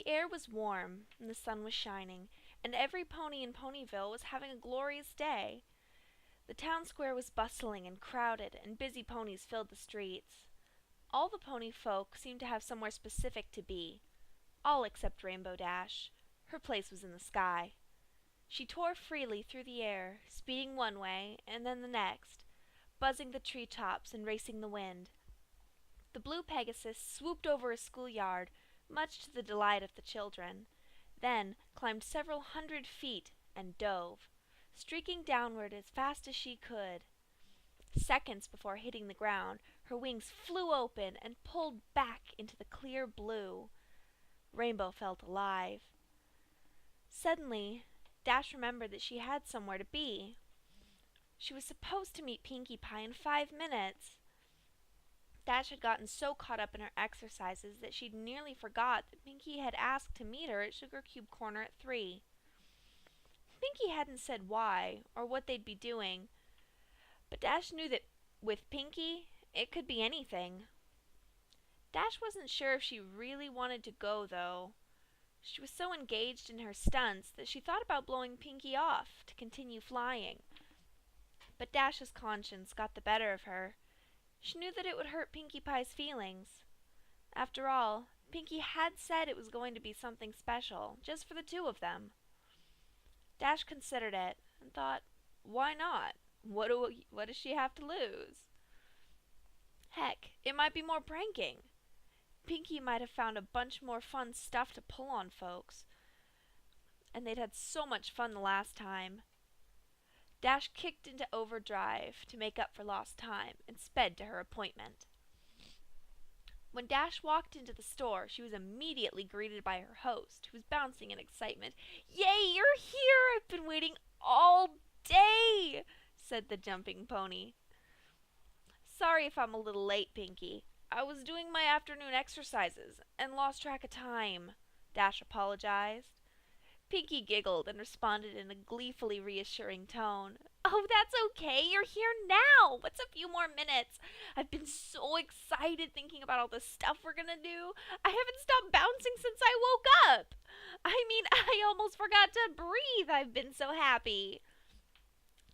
The air was warm, and the sun was shining, and every pony in Ponyville was having a glorious day. The town square was bustling and crowded, and busy ponies filled the streets. All the pony folk seemed to have somewhere specific to be. All except Rainbow Dash. Her place was in the sky. She tore freely through the air, speeding one way and then the next, buzzing the treetops and racing the wind. The blue Pegasus swooped over a schoolyard, much to the delight of the children, then climbed several hundred feet and dove, streaking downward as fast as she could. Seconds before hitting the ground, her wings flew open and pulled back into the clear blue. Rainbow felt alive. Suddenly, Dash remembered that she had somewhere to be. She was supposed to meet Pinkie Pie in 5 minutes. Dash had gotten so caught up in her exercises that she'd nearly forgot that Pinkie had asked to meet her at Sugar Cube Corner at 3. Pinkie hadn't said why or what they'd be doing, but Dash knew that with Pinkie, it could be anything. Dash wasn't sure if she really wanted to go, though. She was so engaged in her stunts that she thought about blowing Pinkie off to continue flying. But Dash's conscience got the better of her. She knew that it would hurt Pinkie Pie's feelings. After all, Pinkie had said it was going to be something special, just for the two of them. Dash considered it and thought, why not? What does she have to lose? Heck, it might be more pranking. Pinkie might have found a bunch more fun stuff to pull on folks. And they'd had so much fun the last time. Dash kicked into overdrive to make up for lost time and sped to her appointment. When Dash walked into the store, she was immediately greeted by her host, who was bouncing in excitement. "Yay, you're here! I've been waiting all day," said the jumping pony. "Sorry if I'm a little late, Pinkie. I was doing my afternoon exercises and lost track of time," Dash apologized. Pinkie giggled and responded in a gleefully reassuring tone. "Oh, that's okay. You're here now. What's a few more minutes? I've been so excited thinking about all the stuff we're gonna do. I haven't stopped bouncing since I woke up. I almost forgot to breathe. I've been so happy."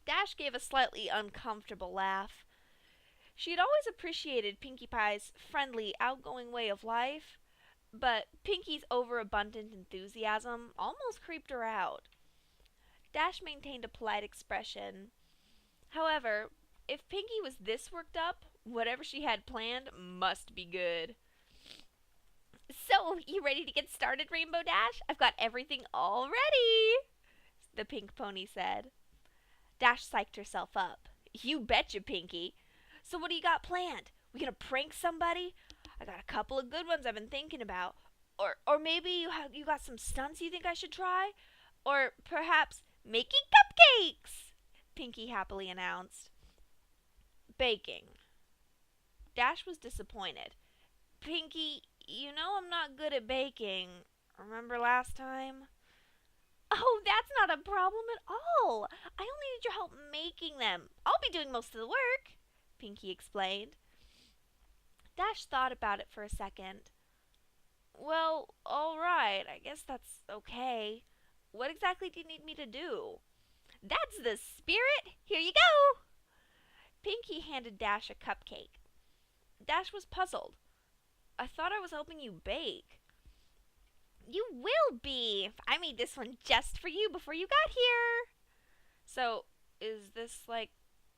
Dash gave a slightly uncomfortable laugh. She had always appreciated Pinkie Pie's friendly, outgoing way of life, but Pinkie's overabundant enthusiasm almost creeped her out. Dash maintained a polite expression. However, if Pinkie was this worked up, whatever she had planned must be good. "So, you ready to get started, Rainbow Dash? I've got everything all ready," the pink pony said. Dash psyched herself up. "You betcha, Pinkie. So what do you got planned? We gonna prank somebody? I got a couple of good ones I've been thinking about. Or maybe you got some stunts you think I should try? Or perhaps making cupcakes," Pinkie happily announced. "Baking." Dash was disappointed. "Pinkie, you know I'm not good at baking. Remember last time?" "Oh, that's not a problem at all. I only need your help making them. I'll be doing most of the work," Pinkie explained. Dash thought about it for a second. "Well, alright, I guess that's okay. What exactly do you need me to do?" "That's the spirit! Here you go!" Pinkie handed Dash a cupcake. Dash was puzzled. "I thought I was helping you bake." "You will be! I made this one just for you before you got here." "So, is this like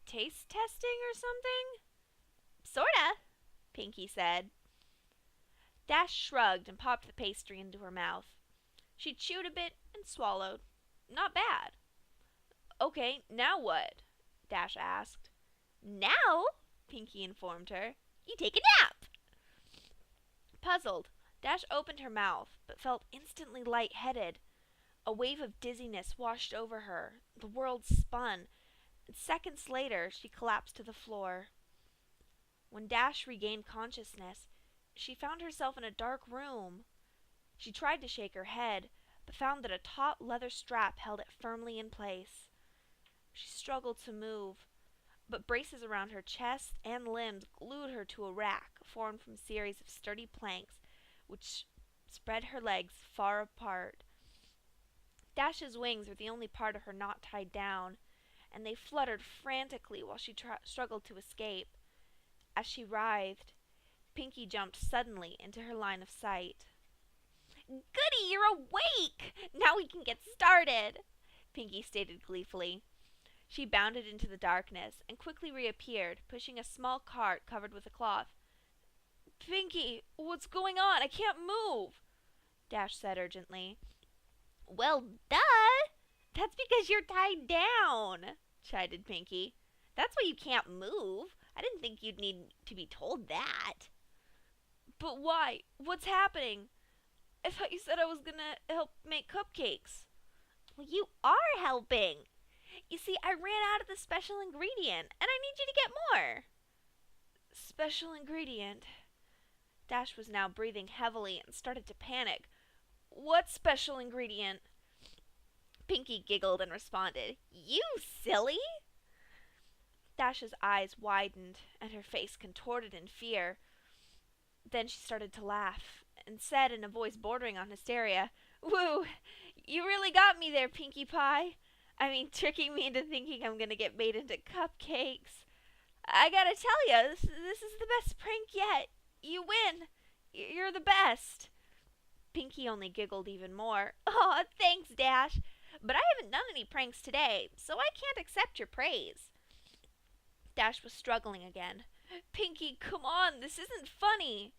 taste testing or something?" "Sorta," Pinkie said. Dash shrugged and popped the pastry into her mouth. She chewed a bit and swallowed. Not bad. "Okay, now what?" Dash asked. "Now," Pinkie informed her, "you take a nap." Puzzled, Dash opened her mouth, but felt instantly lightheaded. A wave of dizziness washed over her. The world spun, and seconds later she collapsed to the floor. When Dash regained consciousness, she found herself in a dark room. She tried to shake her head, but found that a taut leather strap held it firmly in place. She struggled to move, but braces around her chest and limbs glued her to a rack formed from a series of sturdy planks, which spread her legs far apart. Dash's wings were the only part of her not tied down, and they fluttered frantically while she struggled to escape. As she writhed, Pinky jumped suddenly into her line of sight. "Goody, you're awake! Now we can get started!" Pinky stated gleefully. She bounded into the darkness and quickly reappeared, pushing a small cart covered with a cloth. "Pinky, what's going on? I can't move," Dash said urgently. "Well, duh! That's because you're tied down," chided Pinky. "That's why you can't move. I didn't think you'd need to be told that." "But why? What's happening? I thought you said I was gonna help make cupcakes." "Well, you are helping. You see, I ran out of the special ingredient, and I need you to get more." "Special ingredient?" Dash was now breathing heavily and started to panic. "What special ingredient?" Pinky giggled and responded, "You silly!" Dash's eyes widened and her face contorted in fear. Then she started to laugh and said in a voice bordering on hysteria, "Woo! You really got me there, Pinkie Pie. I mean, tricking me into thinking I'm gonna get made into cupcakes. I gotta tell you, this is the best prank yet. You win. You're the best." Pinky only giggled even more. "Aw, thanks, Dash. But I haven't done any pranks today, so I can't accept your praise." Dash was struggling again. "Pinky, come on, this isn't funny."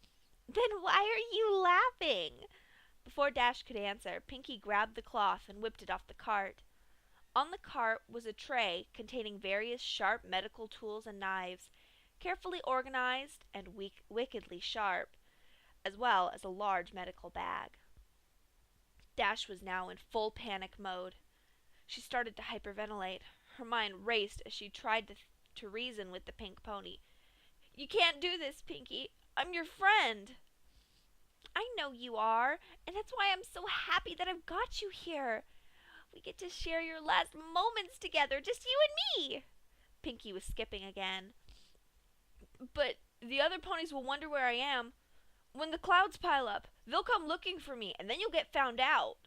"Then why are you laughing?" Before Dash could answer, Pinky grabbed the cloth and whipped it off the cart. On the cart was a tray containing various sharp medical tools and knives, carefully organized and wickedly sharp, as well as a large medical bag. Dash was now in full panic mode. She started to hyperventilate. Her mind raced as she tried to reason with the pink pony. "You can't do this, Pinky. I'm your friend." "I know you are, and that's why I'm so happy that I've got you here. We get to share your last moments together, just you and me." Pinky was skipping again. "But the other ponies will wonder where I am. When the clouds pile up, they'll come looking for me, and then you'll get found out,"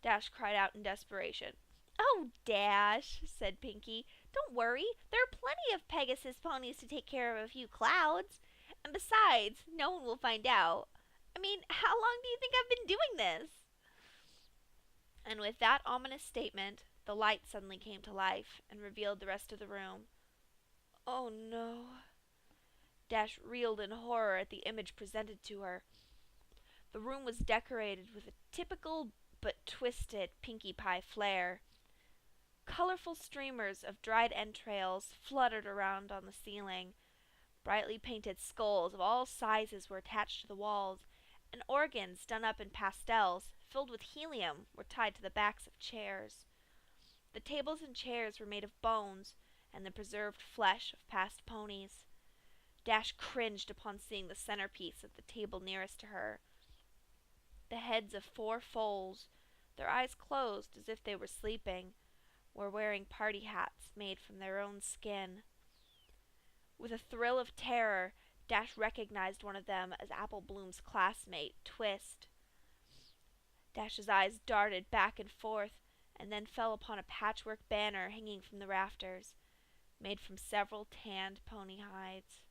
Dash cried out in desperation. "Oh, Dash," said Pinky, "don't worry. There are plenty of Pegasus ponies to take care of a few clouds. And besides, no one will find out. I mean, how long do you think I've been doing this?" And with that ominous statement, the light suddenly came to life and revealed the rest of the room. "Oh no." Dash reeled in horror at the image presented to her. The room was decorated with a typical but twisted Pinkie Pie flair. Colorful streamers of dried entrails fluttered around on the ceiling. Brightly painted skulls of all sizes were attached to the walls, and organs done up in pastels, filled with helium, were tied to the backs of chairs. The tables and chairs were made of bones and the preserved flesh of past ponies. Dash cringed upon seeing the centerpiece of the table nearest to her. The heads of 4 foals, their eyes closed as if they were sleeping, were wearing party hats made from their own skin. With a thrill of terror, Dash recognized one of them as Apple Bloom's classmate, Twist. Dash's eyes darted back and forth, and then fell upon a patchwork banner hanging from the rafters, made from several tanned pony hides.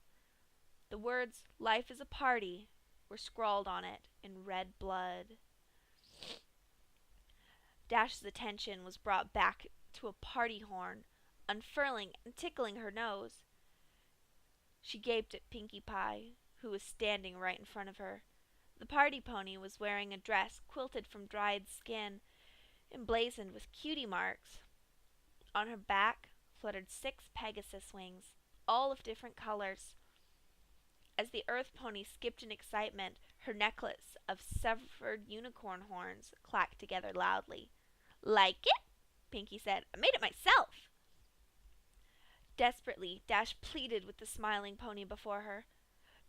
The words, "Life is a Party," were scrawled on it in red blood. Dash's attention was brought back to a party horn, unfurling and tickling her nose. She gaped at Pinkie Pie, who was standing right in front of her. The party pony was wearing a dress quilted from dried skin, emblazoned with cutie marks. On her back fluttered 6 Pegasus wings, all of different colors. As the earth pony skipped in excitement, her necklace of severed unicorn horns clacked together loudly. "Like it?" Pinkie said. "I made it myself." Desperately, Dash pleaded with the smiling pony before her.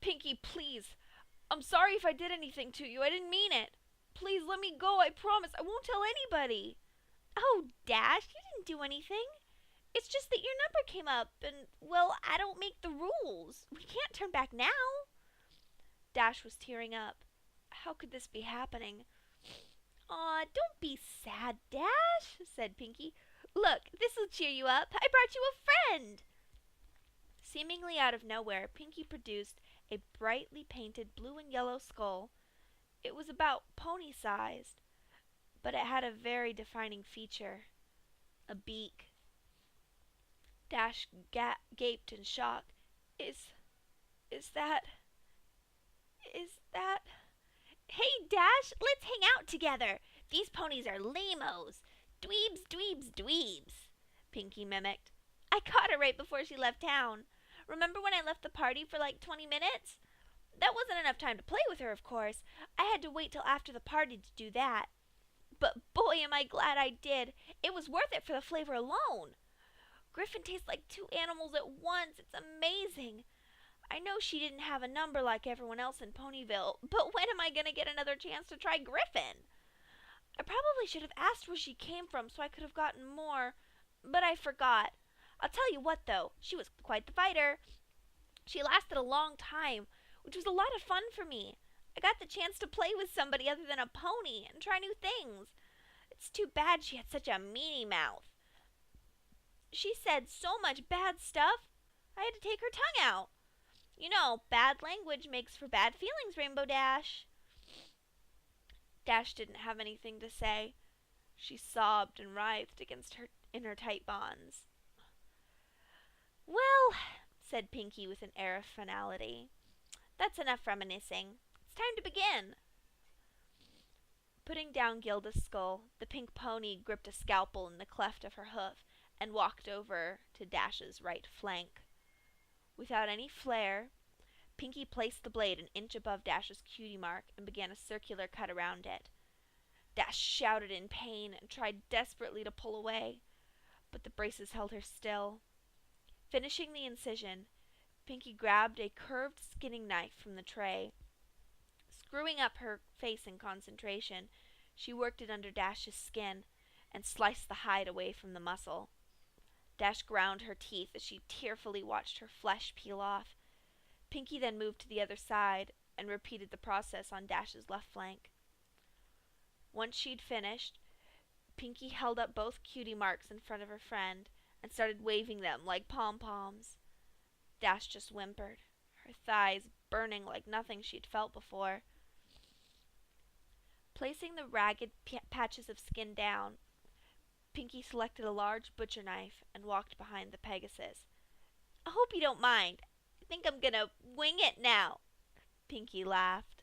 "Pinkie, please. I'm sorry if I did anything to you. I didn't mean it. Please let me go. I promise. I won't tell anybody." "Oh, Dash, you didn't do anything. It's just that your number came up, and, well, I don't make the rules. We can't turn back now." Dash was tearing up. How could this be happening? Aw, don't be sad, Dash, said Pinkie. Look, this'll cheer you up. I brought you a friend. Seemingly out of nowhere, Pinkie produced a brightly painted blue and yellow skull. It was about pony-sized, but it had a very defining feature: a beak. Dash gaped in shock. Is is that... is that... Hey, Dash, let's hang out together. These ponies are lame-os. Dweebs, dweebs, dweebs, Pinkie mimicked. I caught her right before she left town. Remember when I left the party for like 20 minutes? That wasn't enough time to play with her, of course. I had to wait till after the party to do that. But boy, am I glad I did. It was worth it for the flavor alone. Griffin tastes like two animals at once. It's amazing. I know she didn't have a number like everyone else in Ponyville, but when am I going to get another chance to try Griffin? I probably should have asked where she came from so I could have gotten more, but I forgot. I'll tell you what, though, she was quite the fighter. She lasted a long time, which was a lot of fun for me. I got the chance to play with somebody other than a pony and try new things. It's too bad she had such a meanie mouth. She said so much bad stuff, I had to take her tongue out. You know, bad language makes for bad feelings, Rainbow Dash. Dash didn't have anything to say. She sobbed and writhed against her tight bonds. Well, said Pinkie with an air of finality, that's enough reminiscing. It's time to begin. Putting down Gilda's skull, the pink pony gripped a scalpel in the cleft of her hoof and walked over to Dash's right flank. Without any flair, Pinkie placed the blade an inch above Dash's cutie mark and began a circular cut around it. Dash shouted in pain and tried desperately to pull away, but the braces held her still. Finishing the incision, Pinkie grabbed a curved skinning knife from the tray. Screwing up her face in concentration, she worked it under Dash's skin and sliced the hide away from the muscle. Dash ground her teeth as she tearfully watched her flesh peel off. Pinkie then moved to the other side and repeated the process on Dash's left flank. Once she'd finished, Pinkie held up both cutie marks in front of her friend and started waving them like pom-poms. Dash just whimpered, her thighs burning like nothing she'd felt before. Placing the ragged patches of skin down, Pinkie selected a large butcher knife and walked behind the Pegasus. I hope you don't mind. I think I'm gonna wing it now. Pinkie laughed.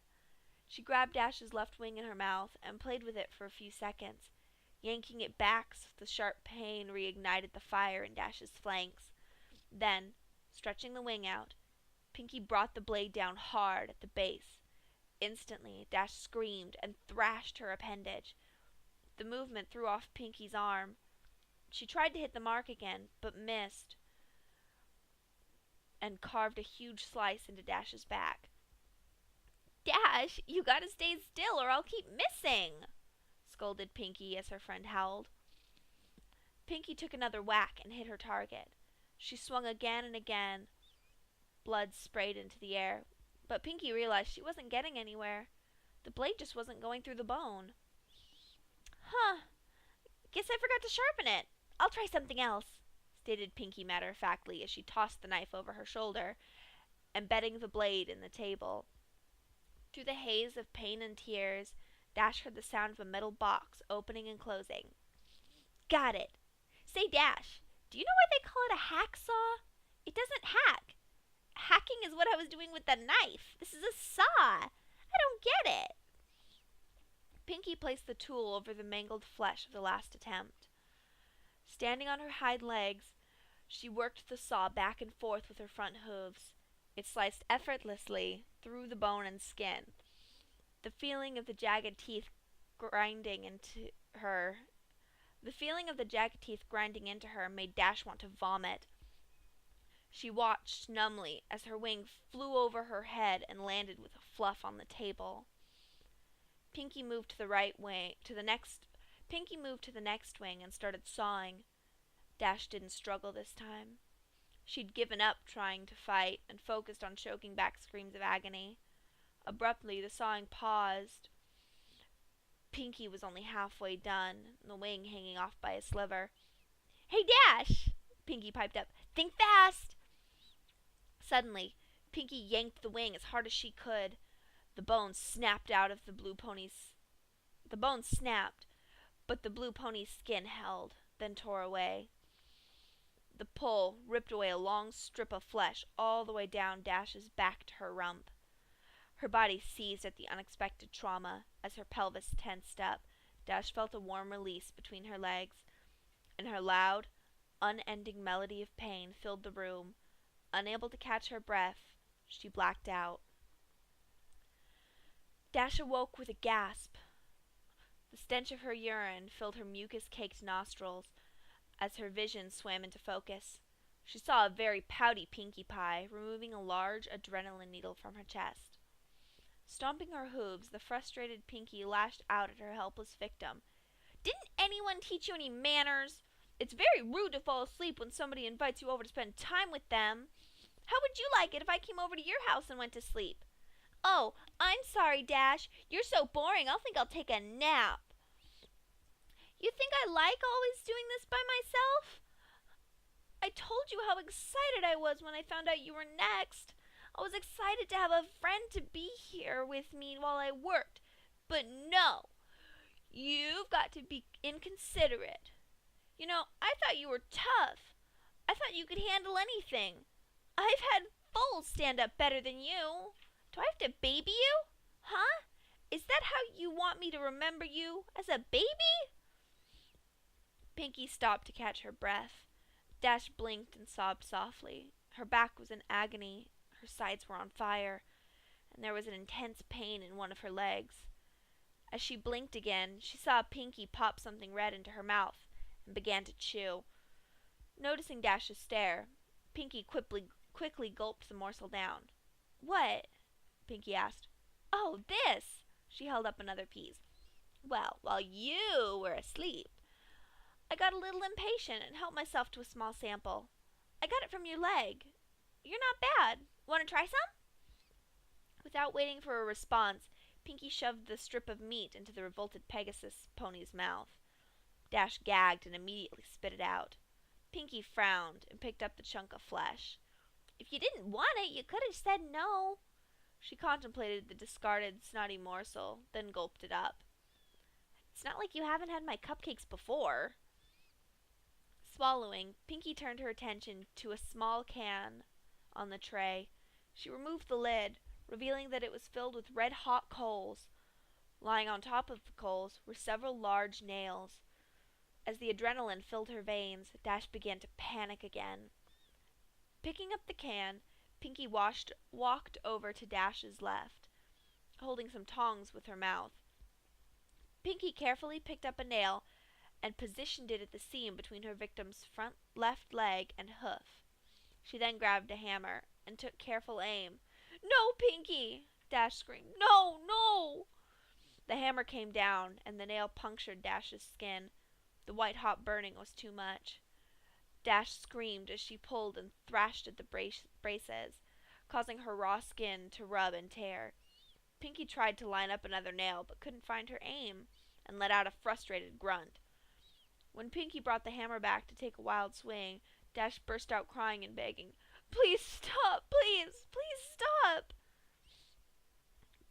She grabbed Dash's left wing in her mouth and played with it for a few seconds, yanking it back so the sharp pain reignited the fire in Dash's flanks. Then, stretching the wing out, Pinkie brought the blade down hard at the base. Instantly, Dash screamed and thrashed her appendage. The movement threw off Pinkie's arm. She tried to hit the mark again, but missed, and carved a huge slice into Dash's back. Dash, you gotta stay still or I'll keep missing, scolded Pinkie as her friend howled. Pinkie took another whack and hit her target. She swung again and again. Blood sprayed into the air, but Pinkie realized she wasn't getting anywhere. The blade just wasn't going through the bone. Huh. Guess I forgot to sharpen it. I'll try something else, stated Pinkie matter-of-factly as she tossed the knife over her shoulder, embedding the blade in the table. Through the haze of pain and tears, Dash heard the sound of a metal box opening and closing. Got it. Say, Dash, do you know why they call it a hacksaw? It doesn't hack. Hacking is what I was doing with the knife. This is a saw. I don't get it. Pinkie placed the tool over the mangled flesh of the last attempt. Standing on her hind legs, she worked the saw back and forth with her front hooves. It sliced effortlessly through the bone and skin. The feeling of the jagged teeth grinding into her made Dash want to vomit. She watched numbly as her wing flew over her head and landed with a fluff on the table. Pinkie moved to the next wing and started sawing. Dash didn't struggle this time. She'd given up trying to fight and focused on choking back screams of agony. Abruptly, the sawing paused. Pinky was only halfway done, the wing hanging off by a sliver. "Hey, Dash!" Pinky piped up. "Think fast!" Suddenly, Pinky yanked the wing as hard as she could. The bone snapped out of the blue pony's... The bone snapped, but the blue pony's skin held, then tore away. The pull ripped away a long strip of flesh all the way down Dash's back to her rump. Her body seized at the unexpected trauma. As her pelvis tensed up, Dash felt a warm release between her legs, and her loud, unending melody of pain filled the room. Unable to catch her breath, she blacked out. Dash awoke with a gasp. The stench of her urine filled her mucus-caked nostrils. As her vision swam into focus, she saw a very pouty Pinkie Pie removing a large adrenaline needle from her chest. Stomping her hooves, the frustrated Pinkie lashed out at her helpless victim. "Didn't anyone teach you any manners? It's very rude to fall asleep when somebody invites you over to spend time with them. How would you like it if I came over to your house and went to sleep?" "Oh, I'm sorry, Dash. You're so boring, I'll think I'll take a nap." "You think I like always doing this by myself? I told you how excited I was when I found out you were next. I was excited to have a friend to be here with me while I worked. But no, you've got to be inconsiderate. You know, I thought you were tough. I thought you could handle anything. I've had foals stand up better than you. Do I have to baby you? Huh? Is that how you want me to remember you? As a baby?" Pinkie stopped to catch her breath. Dash blinked and sobbed softly. Her back was in agony, her sides were on fire, and there was an intense pain in one of her legs. As she blinked again, she saw Pinkie pop something red into her mouth and began to chew. Noticing Dash's stare, Pinkie quickly gulped the morsel down. "What?" Pinkie asked. "Oh, this!" She held up another piece. "Well, while you were asleep, I got a little impatient and helped myself to a small sample. I got it from your leg. You're not bad. Want to try some?" Without waiting for a response, Pinkie shoved the strip of meat into the revolted Pegasus pony's mouth. Dash gagged and immediately spit it out. Pinkie frowned and picked up the chunk of flesh. "If you didn't want it, you could have said no." She contemplated the discarded snotty morsel, then gulped it up. "It's not like you haven't had my cupcakes before." Swallowing, Pinkie turned her attention to a small can on the tray. She removed the lid, revealing that it was filled with red-hot coals. Lying on top of the coals were several large nails. As the adrenaline filled her veins, Dash began to panic again. Picking up the can, Pinkie walked over to Dash's left, holding some tongs with her mouth. Pinkie carefully picked up a nail and positioned it at the seam between her victim's front left leg and hoof. She then grabbed a hammer and took careful aim. "No, Pinkie!" Dash screamed. "No, no!" The hammer came down, and the nail punctured Dash's skin. The white-hot burning was too much. Dash screamed as she pulled and thrashed at the braces, causing her raw skin to rub and tear. Pinkie tried to line up another nail, but couldn't find her aim, and let out a frustrated grunt. When Pinkie brought the hammer back to take a wild swing, Dash burst out crying and begging, "Please stop! Please! Please stop!"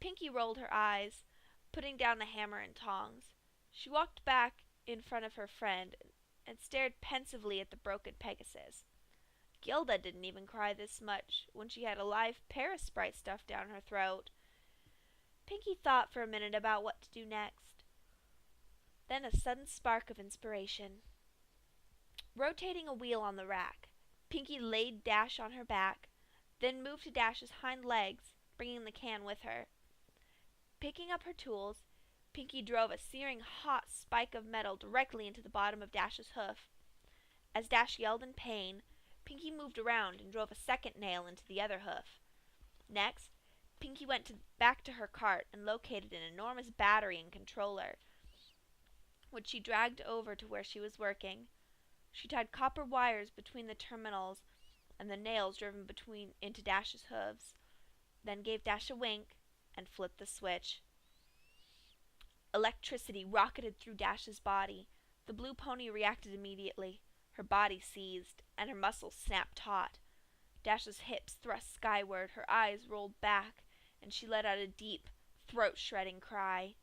Pinkie rolled her eyes, putting down the hammer and tongs. She walked back in front of her friend and stared pensively at the broken Pegasus. Gilda didn't even cry this much when she had a live Paris sprite stuffed down her throat. Pinkie thought for a minute about what to do next. Then a sudden spark of inspiration. Rotating a wheel on the rack, Pinkie laid Dash on her back, then moved to Dash's hind legs, bringing the can with her. Picking up her tools, Pinkie drove a searing hot spike of metal directly into the bottom of Dash's hoof. As Dash yelled in pain, Pinkie moved around and drove a second nail into the other hoof. Next, Pinkie went back to her cart and located an enormous battery and controller, which she dragged over to where she was working. She tied copper wires between the terminals and the nails driven into Dash's hooves, then gave Dash a wink and flipped the switch. Electricity rocketed through Dash's body. The blue pony reacted immediately. Her body seized, and her muscles snapped taut. Dash's hips thrust skyward, her eyes rolled back, and she let out a deep, throat-shredding cry.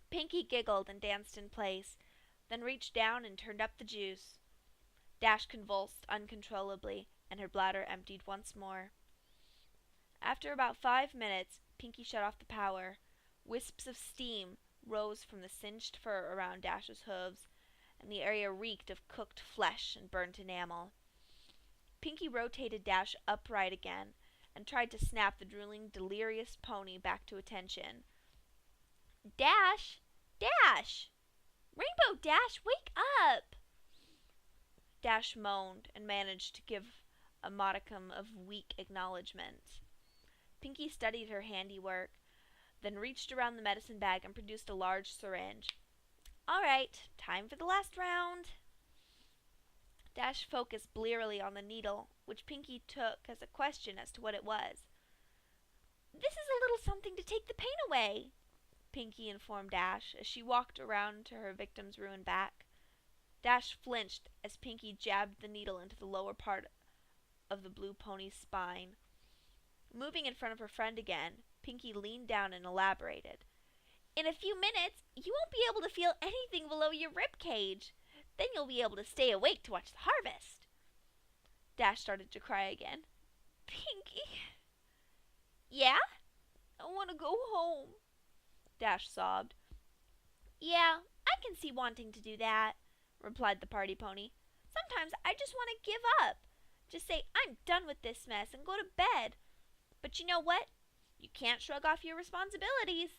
Pinkie giggled and danced in place, then reached down and turned up the juice. Dash convulsed uncontrollably, and her bladder emptied once more. After about 5 minutes, Pinkie shut off the power. Wisps of steam rose from the singed fur around Dash's hooves, and the area reeked of cooked flesh and burnt enamel. Pinkie rotated Dash upright again and tried to snap the drooling, delirious pony back to attention. "Dash! Dash! Rainbow Dash, wake up!" Dash moaned and managed to give a modicum of weak acknowledgement. Pinkie studied her handiwork, then reached around the medicine bag and produced a large syringe. "All right, time for the last round." Dash focused blearily on the needle, which Pinkie took as a question as to what it was. "This is a little something to take the pain away," Pinkie informed Dash as she walked around to her victim's ruined back. Dash flinched as Pinkie jabbed the needle into the lower part of the blue pony's spine. Moving in front of her friend again, Pinkie leaned down and elaborated. "In a few minutes, you won't be able to feel anything below your rib cage. Then you'll be able to stay awake to watch the harvest." Dash started to cry again. "Pinkie." "Yeah? I want to go home," Dash sobbed. "Yeah, I can see wanting to do that," replied the party pony. "Sometimes I just want to give up. Just say I'm done with this mess and go to bed. But you know what? You can't shrug off your responsibilities.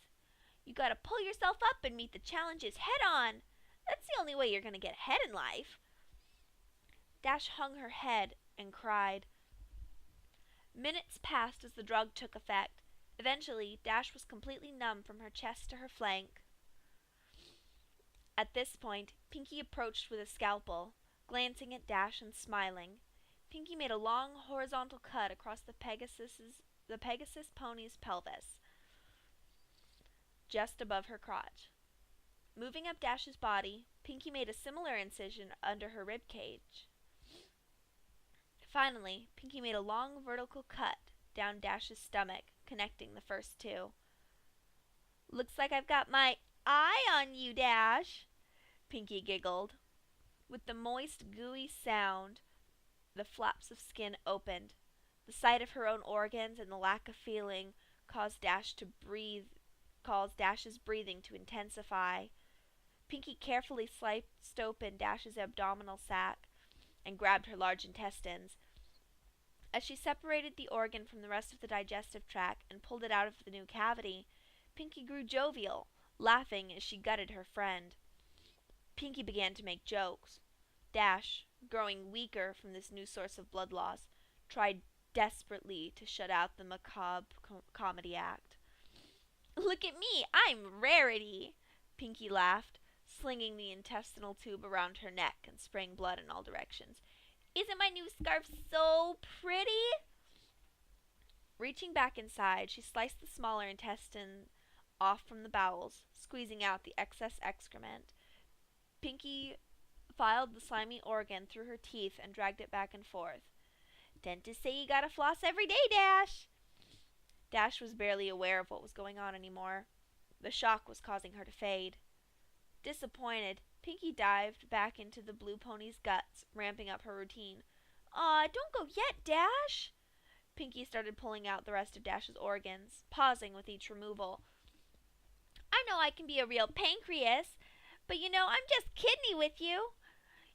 You gotta pull yourself up and meet the challenges head on. That's the only way you're gonna get ahead in life." Dash hung her head and cried. Minutes passed as the drug took effect. Eventually, Dash was completely numb from her chest to her flank. At this point, Pinkie approached with a scalpel, glancing at Dash and smiling. Pinkie made a long horizontal cut across the Pegasus pony's pelvis, just above her crotch. Moving up Dash's body, Pinkie made a similar incision under her rib cage. Finally, Pinkie made a long vertical cut down Dash's stomach, connecting the first two. "Looks like I've got my eye on you, Dash," Pinkie giggled. With the moist, gooey sound, the flaps of skin opened. The sight of her own organs and the lack of feeling caused Dash's breathing to intensify. Pinkie carefully sliced open Dash's abdominal sac and grabbed her large intestines. As she separated the organ from the rest of the digestive tract and pulled it out of the new cavity, Pinkie grew jovial, laughing as she gutted her friend. Pinkie began to make jokes. Dash, growing weaker from this new source of blood loss, tried desperately to shut out the macabre comedy act. "Look at me, I'm Rarity," Pinkie laughed, slinging the intestinal tube around her neck and spraying blood in all directions. "Isn't my new scarf so pretty?" Reaching back inside, she sliced the smaller intestine off from the bowels, squeezing out the excess excrement. Pinkie filed the slimy organ through her teeth and dragged it back and forth. "Dentists say you gotta floss every day, Dash." Dash was barely aware of what was going on anymore. The shock was causing her to fade. Disappointed, Pinkie dived back into the blue pony's guts, ramping up her routine. "Aw, don't go yet, Dash." Pinkie started pulling out the rest of Dash's organs, pausing with each removal. "I know I can be a real pancreas, but I'm just kidney with you.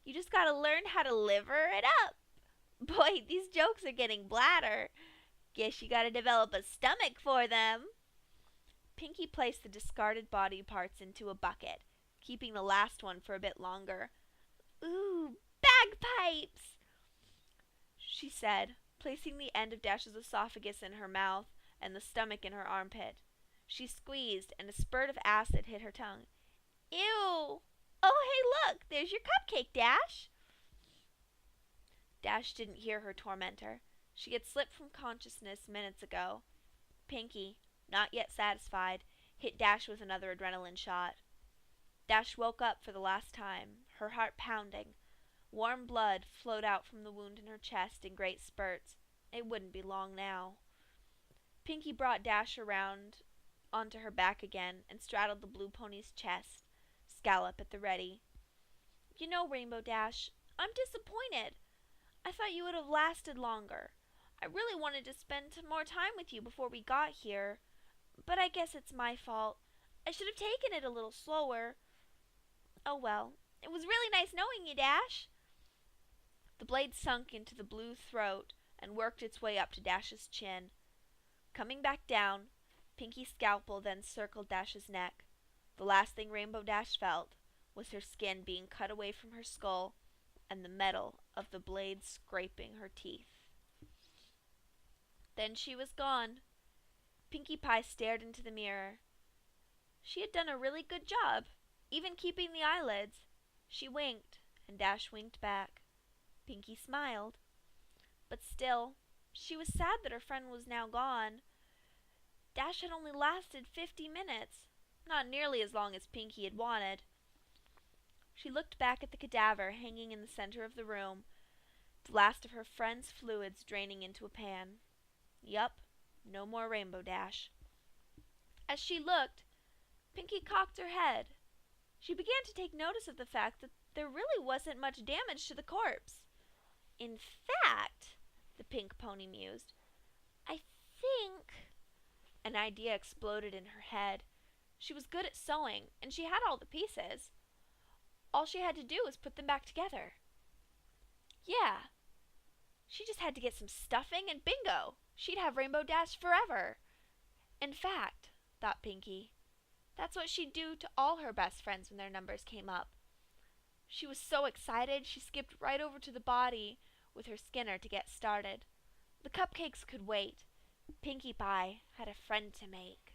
You just gotta learn how to liver it up. Boy, these jokes are getting bladder. Guess you gotta develop a stomach for them." Pinkie placed the discarded body parts into a bucket, keeping the last one for a bit longer. "Ooh, bagpipes," she said, placing the end of Dash's esophagus in her mouth and the stomach in her armpit. She squeezed, and a spurt of acid hit her tongue. "Ew! Oh, hey, look! There's your cupcake, Dash!" Dash didn't hear her tormentor. She had slipped from consciousness minutes ago. Pinkie, not yet satisfied, hit Dash with another adrenaline shot. Dash woke up for the last time, her heart pounding. Warm blood flowed out from the wound in her chest in great spurts. It wouldn't be long now. Pinkie brought Dash around onto her back again and straddled the blue pony's chest, scallop at the ready. You know, Rainbow Dash, I'm disappointed. I thought you would have lasted longer. I really wanted to spend more time with you before we got here, but I guess it's my fault. I should have taken it a little slower. Oh well, it was really nice knowing you, Dash. The blade sunk into the blue throat and worked its way up to Dash's chin. Coming back down, Pinkie's scalpel then circled Dash's neck. The last thing Rainbow Dash felt was her skin being cut away from her skull and the metal of the blade scraping her teeth. Then she was gone. Pinkie Pie stared into the mirror. She had done a really good job, even keeping the eyelids. She winked, and Dash winked back. Pinkie smiled. But still, she was sad that her friend was now gone. Dash had only lasted 50 minutes, not nearly as long as Pinkie had wanted. She looked back at the cadaver hanging in the center of the room, the last of her friend's fluids draining into a pan. Yup, no more Rainbow Dash. As she looked, Pinkie cocked her head. She began to take notice of the fact that there really wasn't much damage to the corpse. In fact, the pink pony mused, I think... An idea exploded in her head. She was good at sewing, and she had all the pieces. All she had to do was put them back together. Yeah. She just had to get some stuffing and bingo! She'd have Rainbow Dash forever. In fact, thought Pinkie, that's what she'd do to all her best friends when their numbers came up. She was so excited she skipped right over to the body with her Skinner to get started. The cupcakes could wait. Pinkie Pie had a friend to make.